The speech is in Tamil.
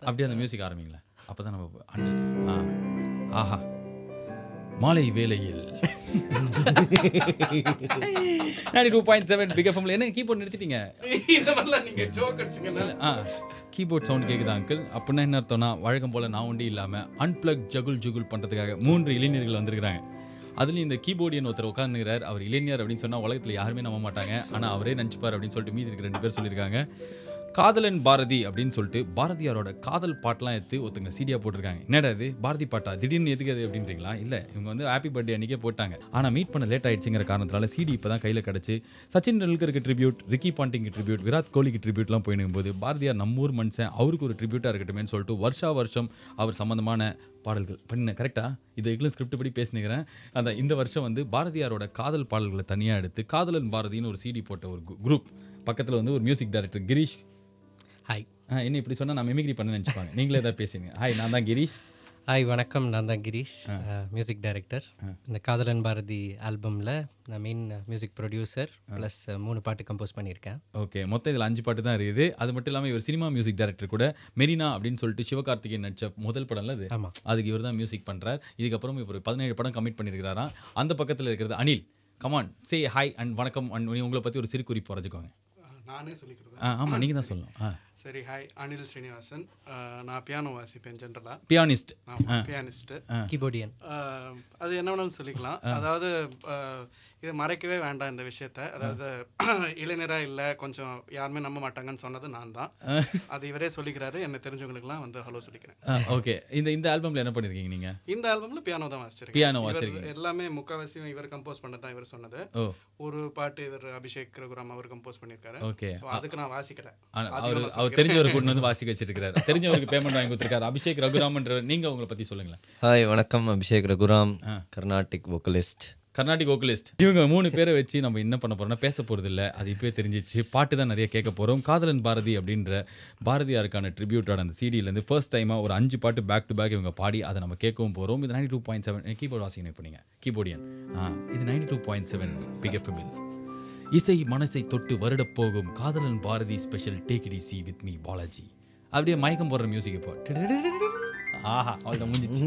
அப்படியே அந்த மியூசிக் ஆரம்பிங்களேன். அப்போ தான் நம்ம ஆஹா மாலை வேளையில் 92.7 பிக் எஃப்எம்ல என்ன கீபோர்ட் நிறுத்திட்டீங்க? இந்த மாதிரிலாம் நீங்க ஜோக் அடிச்சீங்கன்னா கீபோர்ட் சவுண்ட் கேட்குதா அங்கிள்? அப்படின்னா என்ன அர்த்தம்னா, வழக்கம் போல் நான் ஒண்டி இல்லாமல் அன்பிளக் ஜகுல் பண்ணுறதுக்காக 3 இளைஞர்கள் வந்திருக்கிறாங்க. அதுலேயும் இந்த கீபோர்டியன் ஒருத்தர் உட்காந்துக்கிறார். அவர் இளைஞர் அப்படின்னு சொன்னால் உலகத்தில் யாருமே நம்ப மாட்டாங்க. ஆனால் அவரே நினச்சிப்பார் அப்படின்னு சொல்லிட்டு மீதி இருக்கிற 2 பேர் சொல்லியிருக்காங்க. காதலன் பாரதி அப்படின்னு சொல்லிட்டு பாரதியாரோட காதல் பாட்டெலாம் எடுத்து ஒருத்தங்க சீடியாக போட்டிருக்காங்க. என்னடா இது பாரதி பாட்டா திடீர்னு எதுக்கு அது அப்படின்றீங்களா? இல்லை, இவங்க வந்து ஹாப்பி பர்த்டே அன்றைக்கே போட்டாங்க. ஆனால் மீட் பண்ண லேட் ஆகிடுச்சுங்கிற காரணத்தினால சிடி இப்போ தான் கையில் கிடச்சி சச்சின் டெண்டுல்கருக்கு ட்ரிபியூட், ரிக்கி பாண்டிங்கு ட்ரிபியூட், விராட் கோலிக்கு ட்ரிபியூட்லாம் போயிடும் போது பாரதியார் நம்ம ஊர் மனுஷன், அவருக்கு ஒரு ட்ரிபியூட்டாக இருக்கட்டுமேன்னு சொல்லிட்டு வருஷம் அவர் சம்மந்தமான பாடல்கள் பண்ண கரெக்டாக இது எங்களும் ஸ்கிரிப்ட் படி பேசினுக்கிறேன். அந்த இந்த வருஷம் வந்து பாரதியாரோட காதல் பாடல்களை தனியாக எடுத்து காதலன் பாரதின்னு ஒரு சிடி போட்ட ஒரு குரூப். பக்கத்தில் வந்து ஒரு மியூசிக் டைரக்டர் கிரீஷ். ஹாய். என்ன இப்படி சொன்னால் நான் மிமிக்ரி பண்ண நினச்சிப்பாங்க. நீங்களே ஏதாவது பேசுங்க. ஹாய், நான் தான் கிரீஷ். ஹாய், வணக்கம். நான் தான் கிரீஷ், மியூசிக் டைரக்டர். இந்த காதலன் பாரதி ஆல்பமில் நான் மெயின் மியூசிக் ப்ரொடியூசர் ப்ளஸ் 3 பாட்டு கம்போஸ் பண்ணியிருக்கேன். ஓகே, மொத்தம் இதில் 5 பாட்டு தான் இருக்குது. அது மட்டும் இல்லாமல் இவர் சினிமா மியூசிக் டைரக்டர் கூட. மெரினா அப்படின்னு சொல்லிட்டு சிவகார்த்திகேயன் நடித்த முதல் படம்ல அது. ஆமாம், அதுக்கு இவர் தான் மியூசிக் பண்ணுறார். இதுக்கப்புறம் இவர் 17 படம் கமிட் பண்ணியிருக்கிறாராம். அந்த பக்கத்தில் இருக்கிறது Anil. Come on say hi and வணக்கம் அண்ட் உங்களை பற்றி ஒரு சிறு குறிப்பு வரைஞ்சுக்கோங்க. நானே சொல்லிக்கிறேன். ஆமாம், நீங்கள் தான் சொல்லணும். சரி, ஹாய், அனில் ஸ்ரீனிவாசன். நான் பியானோ வாசிப்பேன் ஜென்ரலாக. பியானிஸ்ட். பியானிஸ்ட்டு, கீபோர்டியன். அது என்ன வேணாலும் சொல்லிக்கலாம். அதாவது இது மறைக்கவே வேண்டாம் இந்த விஷயத்த. அதாவது இளைஞராக இல்லை, கொஞ்சம் யாருமே நம்ப மாட்டாங்கன்னு சொன்னது நான் தான். அது இவரே சொல்லிக்கிறாரு. என்னை தெரிஞ்சவங்களுக்குலாம் வந்து ஹலோ சொல்லிக்கிறேன். ஓகே, இந்த ஆல்பமில் என்ன பண்ணியிருக்கீங்க நீங்கள்? இந்த ஆல்பமில் பியானோ தான் வாசிச்சிருக்கேன். பியானோ வாசிச்சிருக்கீங்க. எல்லாமே முக்கால்வாசியும் இவர் கம்போஸ் பண்ணது தான். இவர் சொன்னது ஒரு பாட்டு இவர் அபிஷேக் ரகுராம் அவர் கம்போஸ் பண்ணியிருக்காரு. ஓகே, அதுக்கு நான் வாசிக்கிறேன். அவர் தெரிஞ்சவரை கூட்டு வந்து வாசிக்க வச்சிருக்காரு. தெரிஞ்சவருக்கு பேமெண்ட் வாங்கி கொடுத்துருக்காரு. அபிஷேக் ரகுராம்ன்ற நீங்கள் உங்களை பற்றி சொல்லுங்களேன். ஹாய், வணக்கம். அபிஷேக் ரகுராம், கர்நாடிக் வோக்கலிஸ்ட். கர்நாடிக் வோக்கலிஸ்ட். இவங்க 3 பேரை வச்சு நம்ம என்ன பண்ண போறோம்னா பேச போகிறது இல்லை. அது இப்போயே தெரிஞ்சிச்சு. பாட்டு தான் நிறைய கேட்க போகிறோம். காதலன் பாரதி அப்படின்ற பாரதியாருக்கான ட்ரிபியூட்டோட அந்த சிடியிலேருந்து ஃபர்ஸ்ட் டைமாக ஒரு 5 பாட்டு பேக் டு பேக் இவங்க பாடி அதை நம்ம கேட்கவும் போகிறோம். இது 92.7 கீபோர்டு வாசிக்கணும். இப்போ நீங்கள் கீபோர்டியன். இது 92.7 பிக் எஃப்எம்மில் இசை மனசை தொட்டு வருடப் போகும் காதலன் Bharathi special take it easy with me Balaji. அப்படியே மயக்கம் போடுற மியூசிக் இப்போ. ஆஹா, அவ்வளோ முடிஞ்சிச்சு.